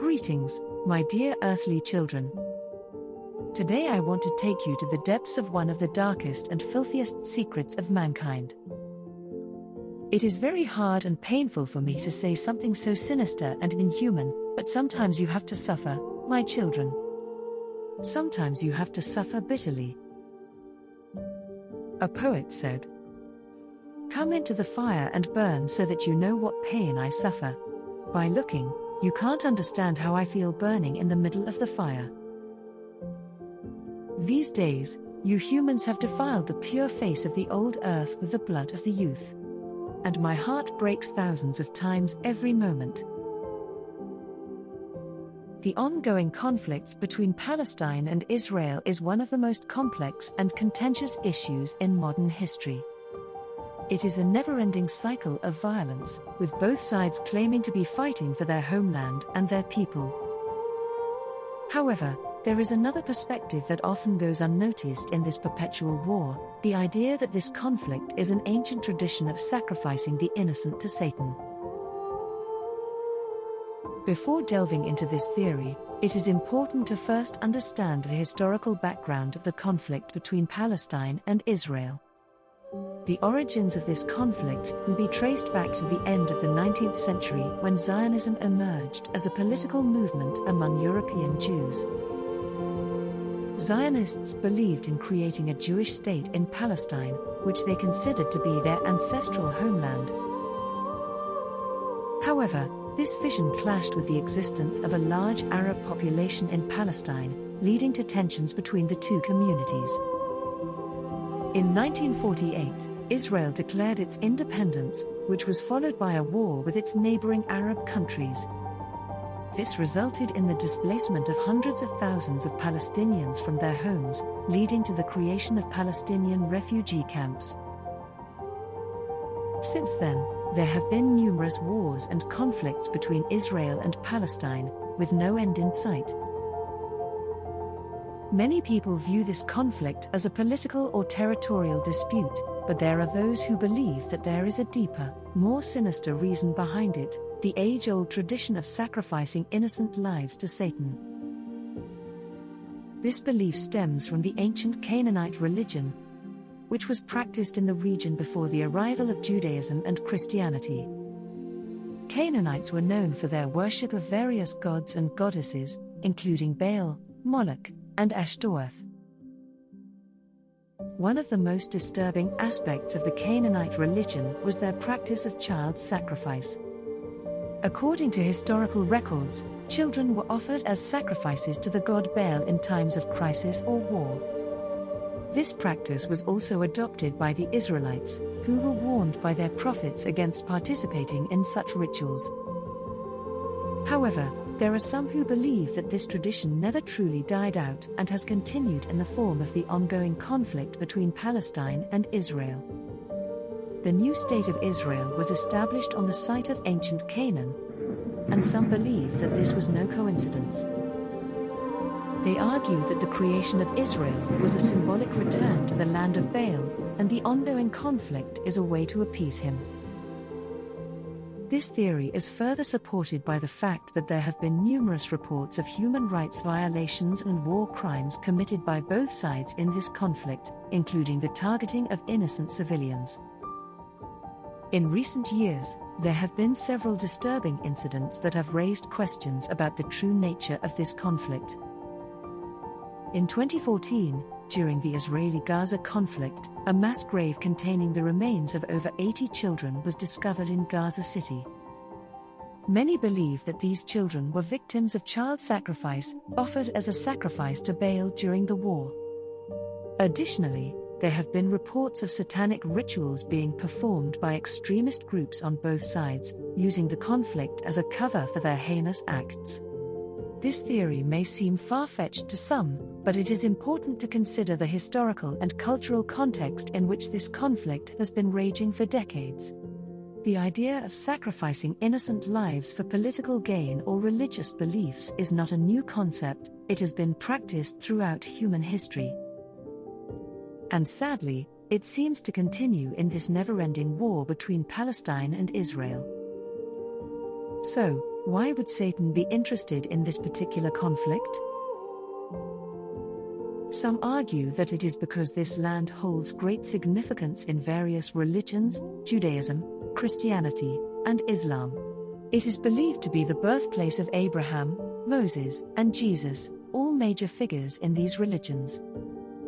Greetings, my dear earthly children. Today I want to take you to the depths of one of the darkest and filthiest secrets of mankind. It is very hard and painful for me to say something so sinister and inhuman, but sometimes you have to suffer, my children. Sometimes you have to suffer bitterly. A poet said, "Come into the fire and burn so that you know what pain I suffer. By looking, you can't understand how I feel burning in the middle of the fire." These days, you humans have defiled the pure face of the old earth with the blood of the youth. And my heart breaks thousands of times every moment. The ongoing conflict between Palestine and Israel is one of the most complex and contentious issues in modern history. It is a never-ending cycle of violence, with both sides claiming to be fighting for their homeland and their people. However, there is another perspective that often goes unnoticed in this perpetual war, the idea that this conflict is an ancient tradition of sacrificing the innocent to Satan. Before delving into this theory, it is important to first understand the historical background of the conflict between Palestine and Israel. The origins of this conflict can be traced back to the end of the 19th century when Zionism emerged as a political movement among European Jews. Zionists believed in creating a Jewish state in Palestine, which they considered to be their ancestral homeland. However, this vision clashed with the existence of a large Arab population in Palestine, leading to tensions between the two communities. In 1948, Israel declared its independence, which was followed by a war with its neighboring Arab countries. This resulted in the displacement of hundreds of thousands of Palestinians from their homes, leading to the creation of Palestinian refugee camps. Since then, there have been numerous wars and conflicts between Israel and Palestine, with no end in sight. Many people view this conflict as a political or territorial dispute, but there are those who believe that there is a deeper, more sinister reason behind it, the age-old tradition of sacrificing innocent lives to Satan. This belief stems from the ancient Canaanite religion, which was practiced in the region before the arrival of Judaism and Christianity. Canaanites were known for their worship of various gods and goddesses, including Baal, Moloch, and Ashtoreth. One of the most disturbing aspects of the Canaanite religion was their practice of child sacrifice. According to historical records, children were offered as sacrifices to the god Baal in times of crisis or war. This practice was also adopted by the Israelites, who were warned by their prophets against participating in such rituals. However, there are some who believe that this tradition never truly died out and has continued in the form of the ongoing conflict between Palestine and Israel. The new state of Israel was established on the site of ancient Canaan, and some believe that this was no coincidence. They argue that the creation of Israel was a symbolic return to the land of Baal, and the ongoing conflict is a way to appease him. This theory is further supported by the fact that there have been numerous reports of human rights violations and war crimes committed by both sides in this conflict, including the targeting of innocent civilians. In recent years, there have been several disturbing incidents that have raised questions about the true nature of this conflict. In 2014, during the Israeli-Gaza conflict, a mass grave containing the remains of over 80 children was discovered in Gaza City. Many believe that these children were victims of child sacrifice, offered as a sacrifice to Baal during the war. Additionally, there have been reports of satanic rituals being performed by extremist groups on both sides, using the conflict as a cover for their heinous acts. This theory may seem far-fetched to some, but it is important to consider the historical and cultural context in which this conflict has been raging for decades. The idea of sacrificing innocent lives for political gain or religious beliefs is not a new concept, it has been practiced throughout human history. And sadly, it seems to continue in this never-ending war between Palestine and Israel. So, Why would Satan be interested in this particular conflict? Some argue that it is because this land holds great significance in various religions, Judaism, Christianity, and Islam. It is believed to be the birthplace of Abraham, Moses, and Jesus, all major figures in these religions.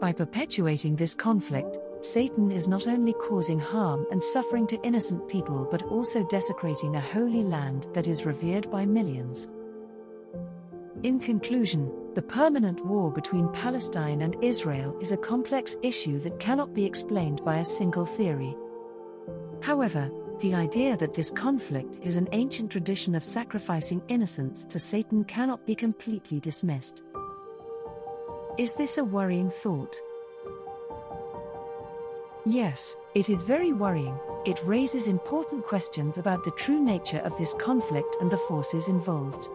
By perpetuating this conflict, Satan is not only causing harm and suffering to innocent people but also desecrating a holy land that is revered by millions. In conclusion, the permanent war between Palestine and Israel is a complex issue that cannot be explained by a single theory. However, the idea that this conflict is an ancient tradition of sacrificing innocents to Satan cannot be completely dismissed. Is this a worrying thought? Yes, it is very worrying. It raises important questions about the true nature of this conflict and the forces involved.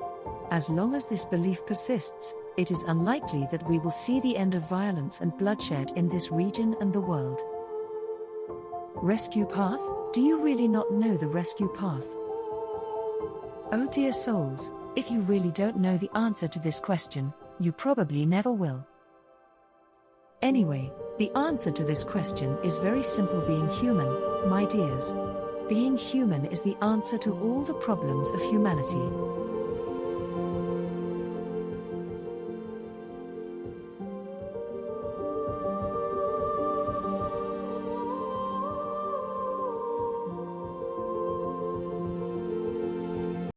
As long as this belief persists, it is unlikely that we will see the end of violence and bloodshed in this region and the world. Rescue path? Do you really not know the rescue path? Oh dear souls, if you really don't know the answer to this question, you probably never will. Anyway, the answer to this question is very simple: being human, my dears. Being human is the answer to all the problems of humanity.